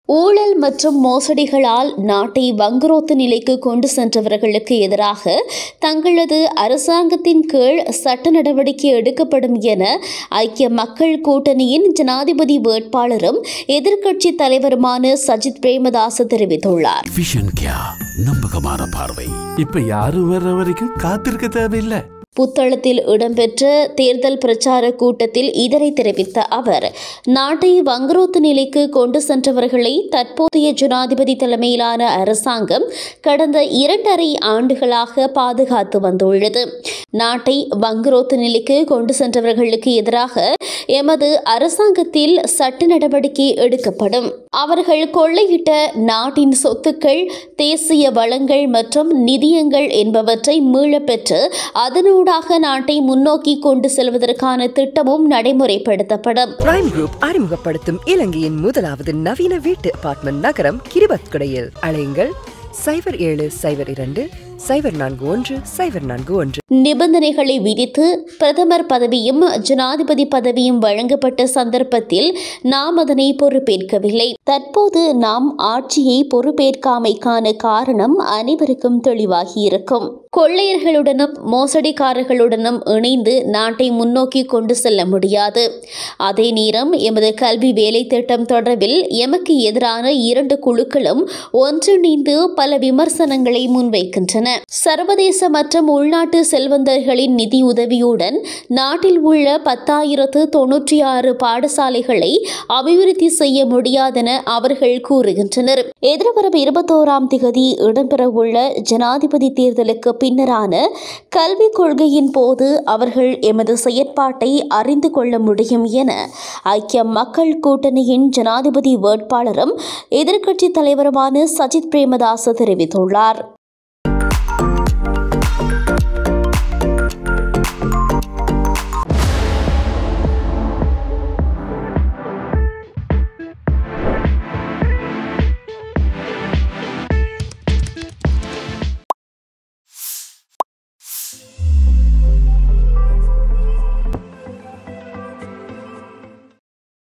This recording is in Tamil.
ஊழல் மற்றும் மோசடிகளால் நாட்டை வங்குரோத்து நிலைக்கு கொண்டு சென்றவர்களுக்கு எதிராக தங்களது அரசாங்கத்தின் கீழ் சட்ட நடவடிக்கை எடுக்கப்படும் என ஐக்கிய மக்கள் கூட்டணியின் ஜனாதிபதி வேட்பாளரும் எதிர்க்கட்சி தலைவருமான சஜித் பிரேமதாச தெரிவித்துள்ளார். நம்பகமான பார்வை. இப்ப யாரும் வர்ற வரைக்கும் காத்திருக்க தேவையில்லை. புத்தளத்தில் இடம்பெற்ற தேர்தல் பிரச்சார கூட்டத்தில் இதனை தெரிவித்த அவர், நாட்டை வங்குரோத்து நிலைக்கு கொண்டு சென்றவர்களை தற்போதைய ஜனாதிபதி தலைமையிலான அரசாங்கம் கடந்த 2.5 ஆண்டுகளாக பாதுகாத்து வந்துள்ளது. நாட்டை வங்குரோத்து நிலைக்கு கொண்டு சென்றவர்களுக்கு எதிராக எமது அரசாங்கத்தில் சட்ட நடவடிக்கை எடுக்கப்படும். அவர்கள் கொள்ளையிட்ட நாட்டின் சொத்துக்கள், தேசிய வளங்கள் மற்றும் நிதியங்கள் என்பவற்றை மீளப்பெற்று அதனூடாக நாட்டை முன்னோக்கி கொண்டு செல்வதற்கான திட்டமும் நடைமுறைப்படுத்தப்படும். பிரைம் குரூப் அறிமுகப்படுத்தும் இலங்கையின் முதலாவது நவீன வீட்டு அபார்ட்மெண்ட் நகரம் கிரிபத்குடையில். அழையுங்கள் 0772041041. நிபந்தனைகளை விதித்து பிரதமர் பதவியும் ஜனாதிபதி பதவியும் வழங்கப்பட்ட சந்தர்ப்பத்தில் நாம் அதனை பொறுப்பேற்கவில்லை. தற்போது நாம் ஆட்சியை பொறுப்பேற்காமைக்கான காரணம் அனைவருக்கும் தெளிவாகியிருக்கும். கொள்ளையர்களுடனும் மோசடிக்காரர்களுடனும் இணைந்து நாட்டை முன்னோக்கி கொண்டு செல்ல முடியாது. அதே நேரம் எமது கல்வி வேலை திட்டம் தொடர்பில் எமக்கு எதிரான 2 குழுக்களும் ஒன்றிணைந்து பல விமர்சனங்களை முன்வைக்கின்றன. சர்வதேச மற்றும் உள்நாட்டு செல்வந்தர்களின் நிதி உதவியுடன் நாட்டில் உள்ள 10,096 பாடசாலைகளை அபிவிருத்தி செய்ய முடியாதென அவர்கள் கூறுகின்றனர். எதிர்வரும் 21ஆம் தேதி இடம்பெறவுள்ள ஜனாதிபதி தேர்தலுக்கு பின்னரான கல்விக் கொள்கையின் போது அவர்கள் எமது செயற்பாட்டை அறிந்து கொள்ள முடியும் என ஐக்கிய மக்கள் கூட்டணியின் ஜனாதிபதி வேட்பாளரும் எதிர்க்கட்சி தலைவருமான சஜித் பிரேமதாச தெரிவித்துள்ளார்.